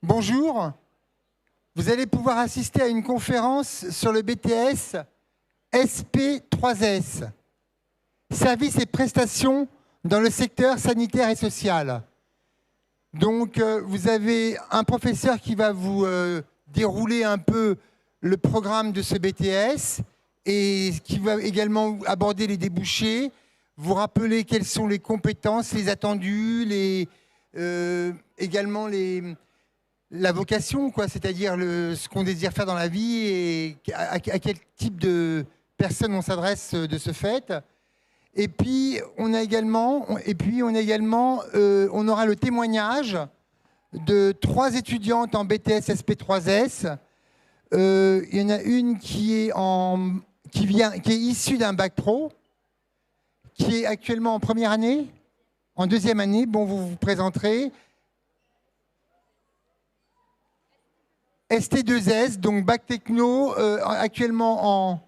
Bonjour, vous allez pouvoir assister à une conférence sur le BTS SP3S, services et prestations dans le secteur sanitaire et social. Donc, vous avez un professeur qui va vous dérouler un peu le programme de ce BTS et qui va également aborder les débouchés, vous rappeler quelles sont les compétences, les attendus, également la vocation, quoi, c'est-à-dire ce qu'on désire faire dans la vie et à quel type de personnes on s'adresse de ce fait. Et puis, on aura le témoignage de 3 étudiantes en BTS SP3S. Il y en a une qui est issue d'un bac pro, qui est actuellement en première année, en deuxième année. Bon, vous vous présenterez. ST2S, donc bac techno, actuellement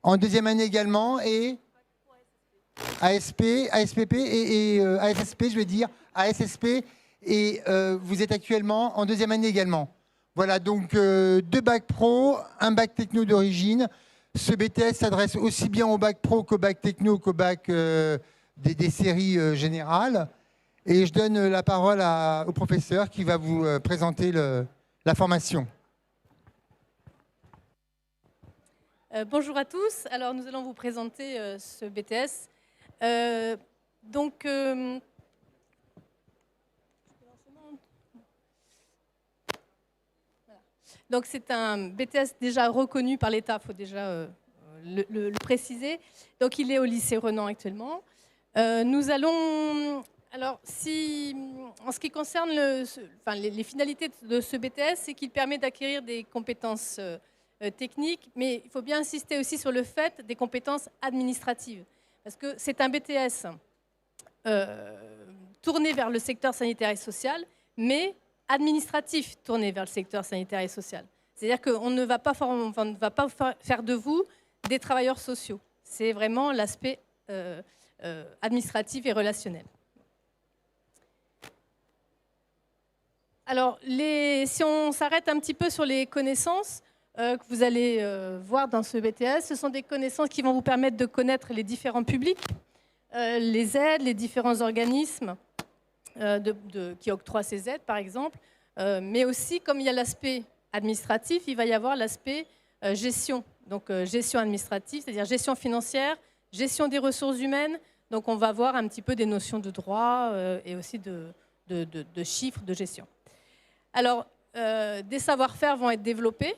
en deuxième année également, et ASP, ASPP et ASSP, je vais dire, ASSP, et vous êtes actuellement en deuxième année également. Voilà, donc 2 bacs pro, un bac techno d'origine. Ce BTS s'adresse aussi bien au bac pro qu'au bac techno qu'au bac des séries générales. Et je donne la parole au professeur qui va vous présenter la formation. Bonjour à tous. Alors, nous allons vous présenter ce BTS. Donc, c'est un BTS déjà reconnu par l'État, il faut déjà le préciser. Donc, il est au lycée Renan actuellement. Nous allons... Alors, en ce qui concerne les finalités de ce BTS, c'est qu'il permet d'acquérir des compétences techniques, mais il faut bien insister aussi sur le fait des compétences administratives. Parce que c'est un BTS tourné vers le secteur sanitaire et social, mais administratif tourné vers le secteur sanitaire et social. C'est-à-dire qu'on ne va pas faire de vous des travailleurs sociaux. C'est vraiment l'aspect administratif et relationnel. Alors, si on s'arrête un petit peu sur les connaissances que vous allez voir dans ce BTS, ce sont des connaissances qui vont vous permettre de connaître les différents publics, les aides, les différents organismes qui octroient ces aides, par exemple. Mais aussi, comme il y a l'aspect administratif, il va y avoir l'aspect gestion. Donc, gestion administrative, c'est-à-dire gestion financière, gestion des ressources humaines. Donc, on va voir un petit peu des notions de droit et aussi de chiffres, de gestion. Alors, des savoir-faire vont être développés,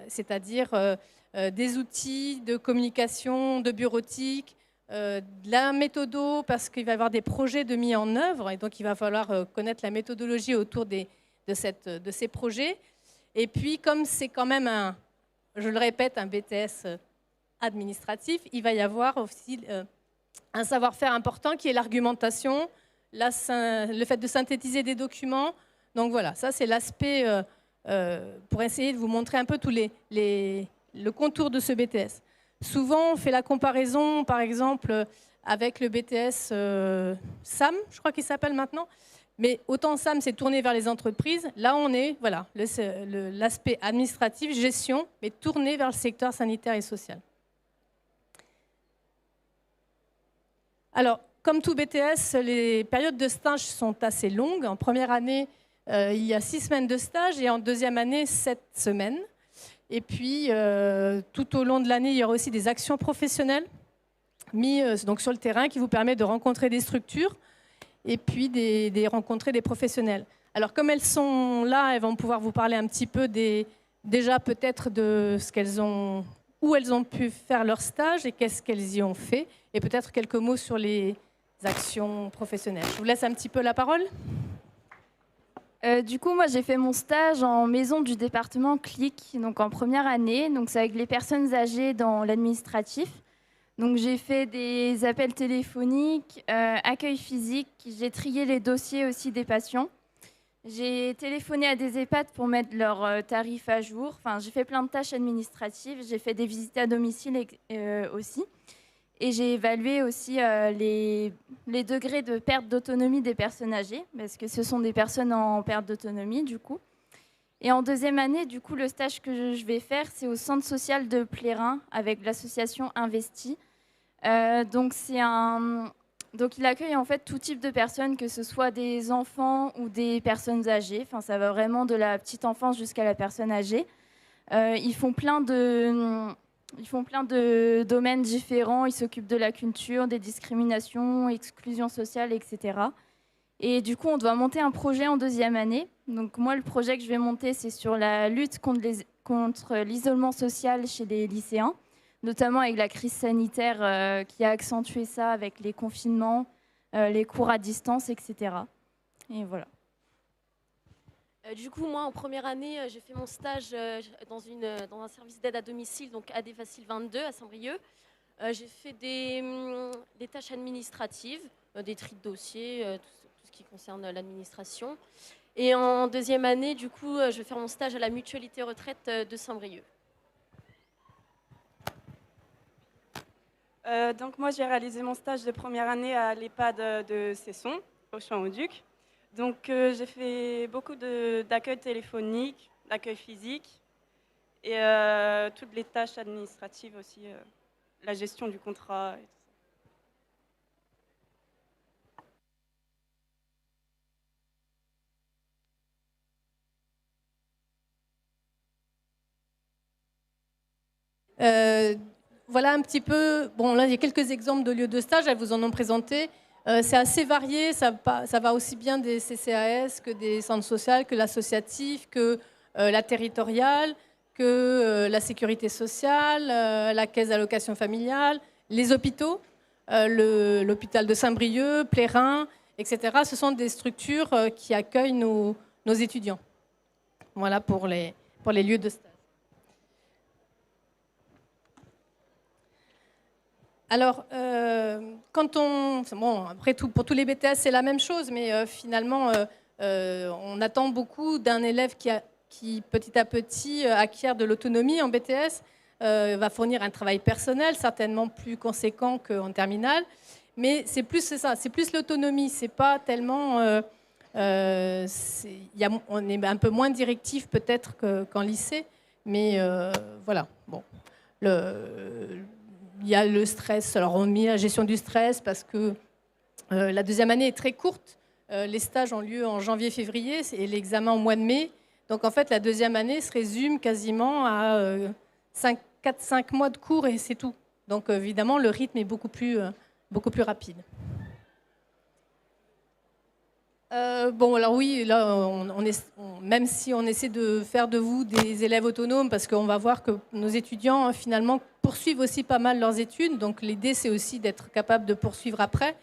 c'est-à-dire des outils de communication, de bureautique, de la méthodo, parce qu'il va y avoir des projets de mise en œuvre, et donc il va falloir connaître la méthodologie autour de ces projets. Et puis, comme c'est quand même je le répète, un BTS administratif, il va y avoir aussi un savoir-faire important qui est l'argumentation, le fait de synthétiser des documents. Donc voilà, ça c'est l'aspect pour essayer de vous montrer un peu le contour de ce BTS. Souvent, on fait la comparaison, par exemple, avec le BTS SAM, je crois qu'il s'appelle maintenant. Mais autant SAM, c'est tourné vers les entreprises. Là, on est, voilà, l'aspect administratif, gestion, mais tourné vers le secteur sanitaire et social. Alors, comme tout BTS, les périodes de stage sont assez longues. En première année, il y a 6 semaines de stage et en deuxième année, 7 semaines. Et puis, tout au long de l'année, il y aura aussi des actions professionnelles mises donc sur le terrain qui vous permettent de rencontrer des structures et puis de rencontrer des professionnels. Alors, comme elles sont là, elles vont pouvoir vous parler un petit peu déjà peut-être de où elles ont pu faire leur stage et qu'est-ce qu'elles y ont fait, et peut-être quelques mots sur les actions professionnelles. Je vous laisse un petit peu la parole. Du coup, moi, j'ai fait mon stage en maison du département CLIC, donc en première année. Donc, c'est avec les personnes âgées dans l'administratif. Donc, j'ai fait des appels téléphoniques, accueil physique. J'ai trié les dossiers aussi des patients. J'ai téléphoné à des EHPAD pour mettre leurs tarifs à jour. Enfin, j'ai fait plein de tâches administratives. J'ai fait des visites à domicile aussi. Et j'ai évalué aussi les degrés de perte d'autonomie des personnes âgées, parce que ce sont des personnes en perte d'autonomie, du coup. Et en deuxième année, du coup, le stage que je vais faire, c'est au centre social de Plérin, avec l'association Investi. Donc, il accueille en fait tout type de personnes, que ce soit des enfants ou des personnes âgées. Enfin, ça va vraiment de la petite enfance jusqu'à la personne âgée. Ils font plein de domaines différents. Ils s'occupent de la culture, des discriminations, exclusion sociale, etc. Et du coup, on doit monter un projet en deuxième année. Donc moi, le projet que je vais monter, c'est sur la lutte contre l'isolement social chez les lycéens, notamment avec la crise sanitaire qui a accentué ça avec les confinements, les cours à distance, etc. Et voilà. Du coup, moi, en première année, j'ai fait mon stage dans un service d'aide à domicile, donc AD Facile 22 à Saint-Brieuc. J'ai fait des tâches administratives, des tris de dossiers, tout ce qui concerne l'administration. Et en deuxième année, du coup, je vais faire mon stage à la Mutualité Retraite de Saint-Brieuc. Donc moi, j'ai réalisé mon stage de première année à l'EHPAD de Cesson, au Champ-au-Duc. Donc j'ai fait beaucoup d'accueil téléphonique, d'accueil physique et toutes les tâches administratives aussi, la gestion du contrat et tout ça. Voilà un petit peu, bon là il y a quelques exemples de lieux de stage, elles vous en ont présenté. C'est assez varié, ça va aussi bien des CCAS que des centres sociaux, que l'associatif, que la territoriale, que la sécurité sociale, la caisse d'allocation familiale, les hôpitaux, l'hôpital de Saint-Brieuc, Plérin, etc. Ce sont des structures qui accueillent nos étudiants. Voilà pour les lieux de stage. Alors, après tout, pour tous les BTS, c'est la même chose, mais finalement, on attend beaucoup d'un élève qui, petit à petit, acquiert de l'autonomie en BTS, va fournir un travail personnel, certainement plus conséquent qu'en terminale, mais c'est plus l'autonomie, c'est pas tellement... on est un peu moins directif peut-être qu'en lycée, mais voilà, bon. Il y a le stress. Alors, on a mis la gestion du stress parce que la deuxième année est très courte. Les stages ont lieu en janvier-février et l'examen au mois de mai. Donc, en fait, la deuxième année se résume quasiment à 4-5 mois de cours et c'est tout. Donc, évidemment, le rythme est beaucoup plus rapide. Bon, alors oui, là, même si on essaie de faire de vous des élèves autonomes, parce qu'on va voir que nos étudiants, finalement, poursuivent aussi pas mal leurs études. Donc, l'idée, c'est aussi d'être capable de poursuivre après.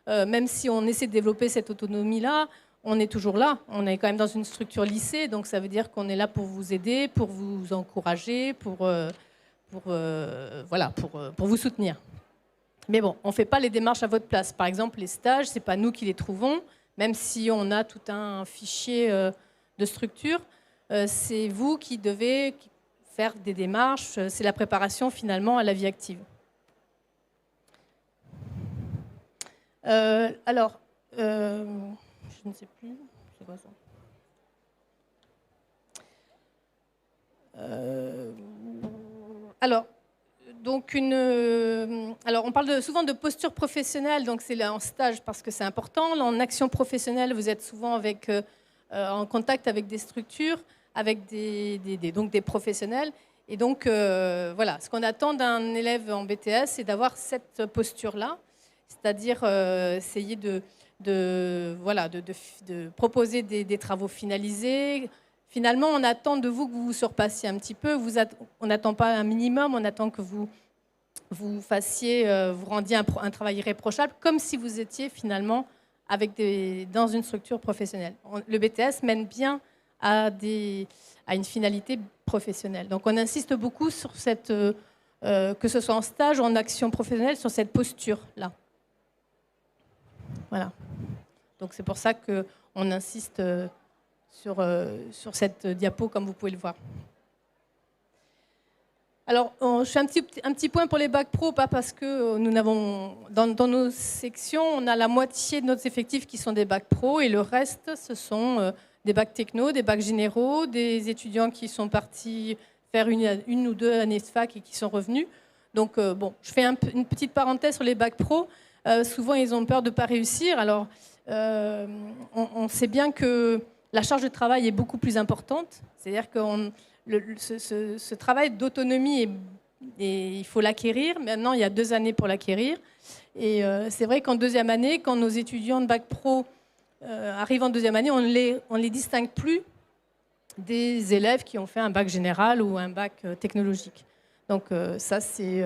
Même si on essaie de développer cette autonomie-là, on est toujours là. On est quand même dans une structure lycée, donc ça veut dire qu'on est là pour vous aider, pour vous encourager, pour vous soutenir. Mais bon, on ne fait pas les démarches à votre place. Par exemple, les stages, ce n'est pas nous qui les trouvons. Même si on a tout un fichier de structure, c'est vous qui devez faire des démarches. C'est la préparation finalement à la vie active. Alors, je ne sais plus. C'est quoi ça ? Alors, on parle souvent de posture professionnelle, donc c'est en stage parce que c'est important. En action professionnelle, vous êtes souvent en contact avec des structures, avec donc des professionnels. Et donc, voilà, ce qu'on attend d'un élève en BTS, c'est d'avoir cette posture-là, c'est-à-dire essayer de proposer des travaux finalisés. Finalement, on attend de vous que vous vous surpassiez un petit peu. On n'attend pas un minimum, on attend que vous rendiez un travail irréprochable, comme si vous étiez finalement dans une structure professionnelle. Le BTS mène bien à une finalité professionnelle. Donc on insiste beaucoup sur que ce soit en stage ou en action professionnelle, sur cette posture-là. Voilà. Donc c'est pour ça qu'on insiste sur cette diapo, comme vous pouvez le voir. Alors, je fais un petit point pour les bacs pro, pas parce que nous n'avons dans nos sections, on a la moitié de nos effectifs qui sont des bacs pro et le reste, ce sont des bacs techno, des bacs généraux, des étudiants qui sont partis faire une ou deux années de fac et qui sont revenus. Donc, bon, je fais une petite parenthèse sur les bacs pro. Souvent, ils ont peur de ne pas réussir. Alors, on sait bien que la charge de travail est beaucoup plus importante. C'est-à-dire que ce travail d'autonomie, il faut l'acquérir. Maintenant, il y a 2 années pour l'acquérir. Et c'est vrai qu'en 2e année, quand nos étudiants de bac pro arrivent en 2e année, on les distingue plus des élèves qui ont fait un bac général ou un bac technologique. Donc ça, c'est...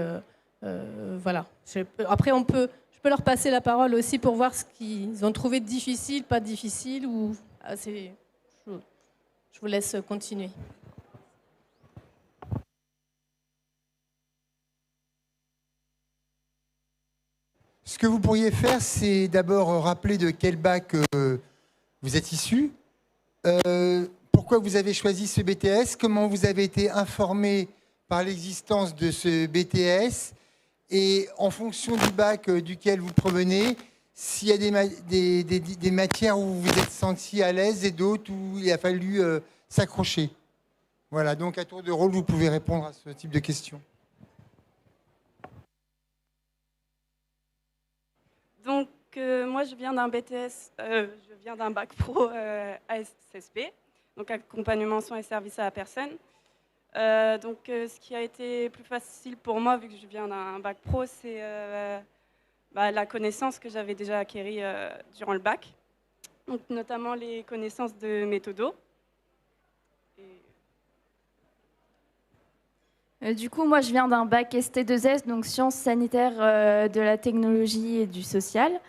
voilà. Après, je peux leur passer la parole aussi pour voir ce qu'ils ont trouvé difficile, pas difficile. Je vous laisse continuer. Ce que vous pourriez faire, c'est d'abord rappeler de quel bac vous êtes issu, pourquoi vous avez choisi ce BTS, comment vous avez été informé par l'existence de ce BTS, et en fonction du bac duquel vous provenez, s'il y a des matières où vous vous êtes senti à l'aise et d'autres où il a fallu s'accrocher. Voilà, donc à tour de rôle, vous pouvez répondre à ce type de questions. Donc, moi, je viens d'un BTS, je viens d'un bac pro ASSP, donc accompagnement soins et services à la personne. Donc, ce qui a été plus facile pour moi, vu que je viens d'un bac pro, c'est la connaissance que j'avais déjà acquérie durant le bac, donc notamment les connaissances de méthodo. Du coup, moi, je viens d'un bac ST2S, donc sciences sanitaires de la technologie et du social.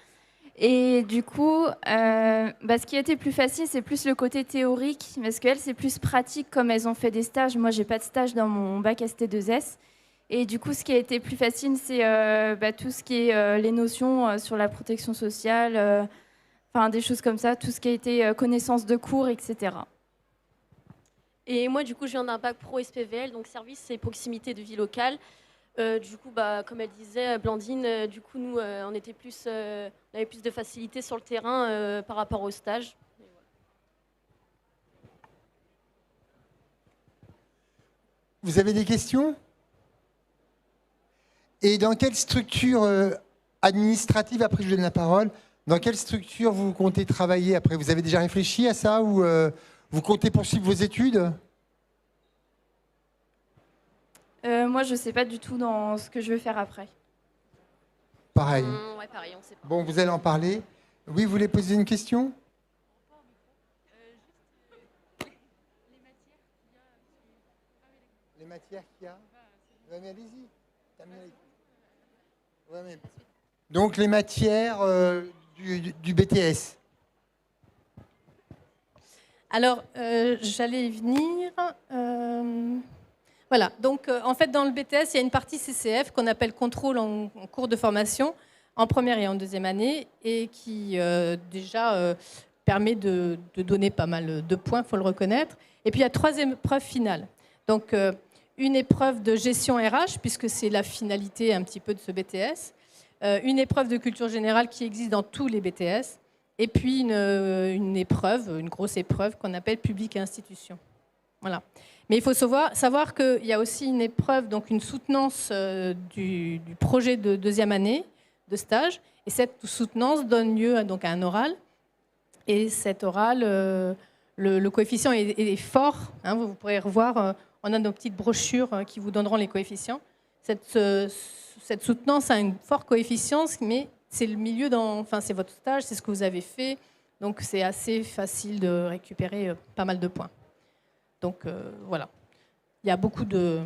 Et du coup, ce qui a été plus facile, c'est plus le côté théorique, parce qu'elles, c'est plus pratique, comme elles ont fait des stages. Moi, j'ai pas de stage dans mon bac ST2S. Et du coup, ce qui a été plus facile, c'est tout ce qui est les notions sur la protection sociale, des choses comme ça, tout ce qui a été connaissance de cours, etc. Et moi, du coup, je viens d'un bac pro SPVL, donc service et proximité de vie locale. Du coup, comme elle disait, Blandine, du coup, nous, on avait plus de facilité sur le terrain par rapport au stage. Vous avez des questions? Et dans quelle structure administrative, après je vous donne la parole, dans quelle structure vous comptez travailler après? Vous avez déjà réfléchi à ça ou vous comptez poursuivre vos études? Moi, je ne sais pas du tout dans ce que je veux faire après. Pareil. Ouais, pareil, on sait pas. Bon, vous allez en parler. Oui, vous voulez poser une question? Les matières qu'il y a. Ouais, mais allez-y. Ouais, mais... Donc, les matières du BTS. Alors, j'allais y venir. Voilà, donc en fait, dans le BTS, il y a une partie CCF qu'on appelle contrôle en cours de formation, en première et en 2e année, et qui déjà permet de donner pas mal de points, il faut le reconnaître. Et puis, il y a 3 épreuves finales. Donc, une épreuve de gestion RH, puisque c'est la finalité un petit peu de ce BTS, une épreuve de culture générale qui existe dans tous les BTS, et puis une grosse épreuve qu'on appelle public et institution. Voilà. Mais il faut savoir qu'il y a aussi une épreuve, donc une soutenance du projet de 2e année de stage. Et cette soutenance donne lieu donc, à un oral. Et cet oral, le coefficient est fort. Hein, vous pourrez revoir, on a nos petites brochures qui vous donneront les coefficients. Cette soutenance a un fort coefficient, mais c'est le milieu, c'est votre stage, c'est ce que vous avez fait. Donc c'est assez facile de récupérer pas mal de points. Donc voilà, il y a beaucoup de...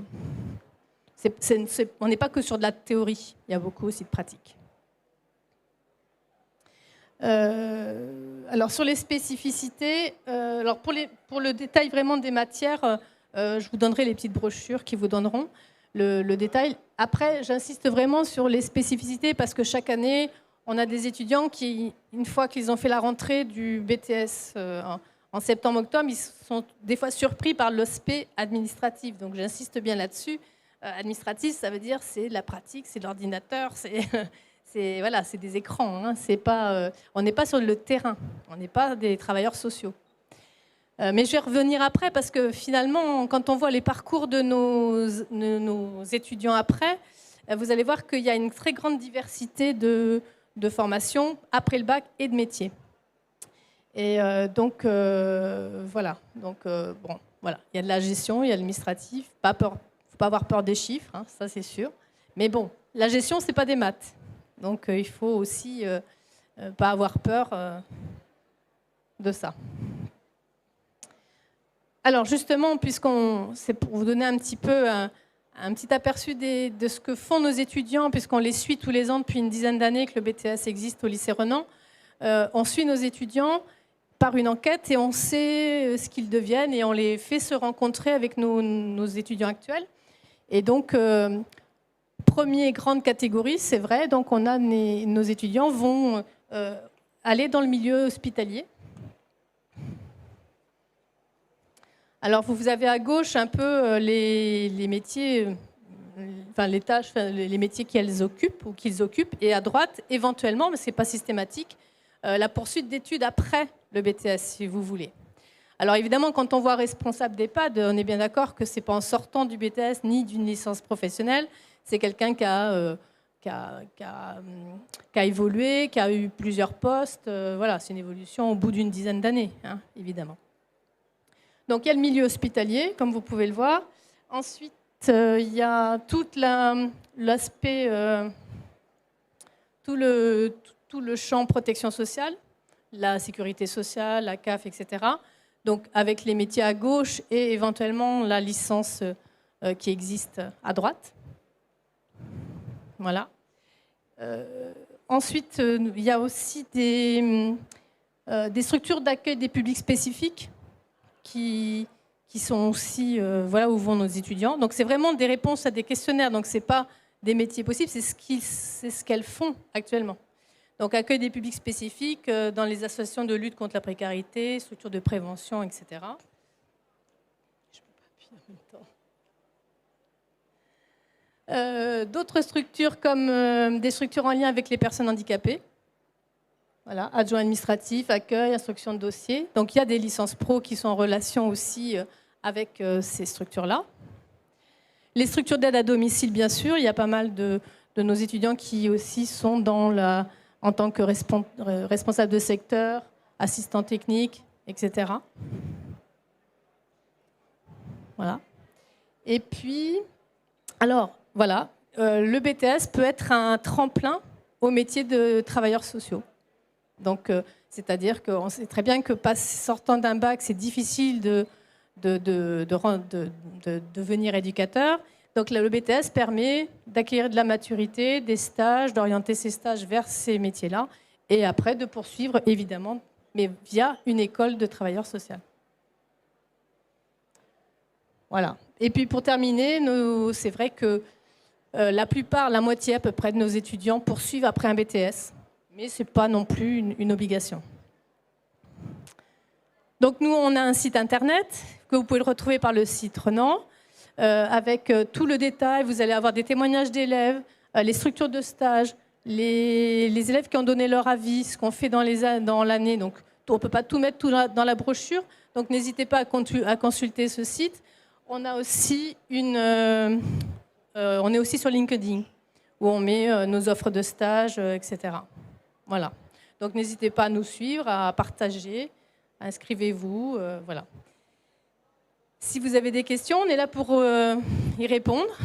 on n'est pas que sur de la théorie, il y a beaucoup aussi de pratique. Alors sur les spécificités, alors pour le détail vraiment des matières, je vous donnerai les petites brochures qui vous donneront le détail. Après, j'insiste vraiment sur les spécificités parce que chaque année, on a des étudiants qui, une fois qu'ils ont fait la rentrée du BTS en septembre-octobre, ils sont des fois surpris par l'aspect administratif. Donc j'insiste bien là-dessus. Administratif, ça veut dire c'est de la pratique, c'est de l'ordinateur, voilà, c'est des écrans. Hein, c'est pas, on n'est pas sur le terrain, on n'est pas des travailleurs sociaux. Mais je vais revenir après parce que finalement, quand on voit les parcours de nos étudiants après, vous allez voir qu'il y a une très grande diversité de formations après le bac et de métiers. Et donc, voilà. Donc, bon, voilà. Il y a de la gestion, il y a l'administratif. Il ne faut pas avoir peur des chiffres, hein, ça c'est sûr. Mais bon, la gestion, ce n'est pas des maths. Donc, il faut aussi pas avoir peur de ça. Alors justement, c'est pour vous donner un petit peu un petit aperçu de ce que font nos étudiants, puisqu'on les suit tous les ans depuis une dizaine d'années que le BTS existe au lycée Renan. On suit nos étudiants par une enquête et on sait ce qu'ils deviennent et on les fait se rencontrer avec nos étudiants actuels. Et donc, première grande catégorie, c'est vrai, donc on a nos étudiants vont aller dans le milieu hospitalier. Alors, vous avez à gauche un peu les métiers, enfin les tâches, les métiers qu'ils occupent, et à droite, éventuellement, mais ce n'est pas systématique, la poursuite d'études après le BTS, si vous voulez. Alors évidemment, quand on voit responsable d'EHPAD, on est bien d'accord que ce n'est pas en sortant du BTS ni d'une licence professionnelle, c'est quelqu'un qui a évolué, qui a eu plusieurs postes. Voilà, c'est une évolution au bout d'une dizaine d'années, hein, évidemment. Donc il y a le milieu hospitalier, comme vous pouvez le voir. Ensuite, il y a tout l'aspect, tout le champ protection sociale, la sécurité sociale, la CAF, etc. Donc avec les métiers à gauche et éventuellement la licence qui existe à droite. Voilà. Ensuite, il y a aussi des structures d'accueil des publics spécifiques qui sont aussi voilà où vont nos étudiants. Donc c'est vraiment des réponses à des questionnaires. Donc c'est pas des métiers possibles, c'est ce qu'elles font actuellement. Donc accueil des publics spécifiques dans les associations de lutte contre la précarité, structures de prévention, etc. Je peux pas appuyer en même temps. D'autres structures comme des structures en lien avec les personnes handicapées. Voilà, adjoint administratif, accueil, instruction de dossier. Donc il y a des licences pro qui sont en relation aussi avec ces structures-là. Les structures d'aide à domicile, bien sûr. Il y a pas mal de nos étudiants qui aussi sont en tant que responsable de secteur, assistant technique, etc. Voilà. Et puis, alors, voilà, le BTS peut être un tremplin au métier de travailleurs sociaux. Donc, c'est-à-dire qu'on sait très bien que sortant d'un bac, c'est difficile de devenir éducateur. Donc, le BTS permet d'acquérir de la maturité, des stages, d'orienter ces stages vers ces métiers-là, et après de poursuivre, évidemment, mais via une école de travailleurs sociaux. Voilà. Et puis, pour terminer, c'est vrai que la moitié à peu près de nos étudiants poursuivent après un BTS. Mais ce n'est pas non plus une obligation. Donc nous, on a un site internet que vous pouvez le retrouver par le site Renan, avec tout le détail. Vous allez avoir des témoignages d'élèves, les structures de stage, les élèves qui ont donné leur avis, ce qu'on fait dans l'année. Donc on ne peut pas tout mettre dans la brochure, donc n'hésitez pas à consulter ce site. On a aussi on est aussi sur LinkedIn, où on met nos offres de stage, etc. Voilà. Donc n'hésitez pas à nous suivre, à partager, inscrivez-vous, voilà. Si vous avez des questions, on est là pour y répondre.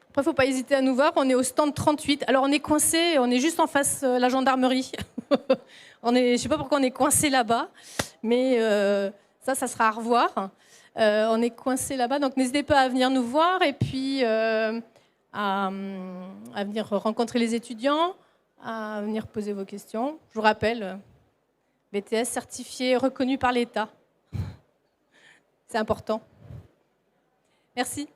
Après, il ne faut pas hésiter à nous voir, on est au stand 38. Alors on est coincé, on est juste en face de la gendarmerie. Je ne sais pas pourquoi on est coincé là-bas, mais ça sera à revoir. On est coincé là-bas, donc n'hésitez pas à venir nous voir et puis à venir rencontrer les étudiants, à venir poser vos questions. Je vous rappelle, BTS certifié, reconnu par l'État. C'est important. Merci.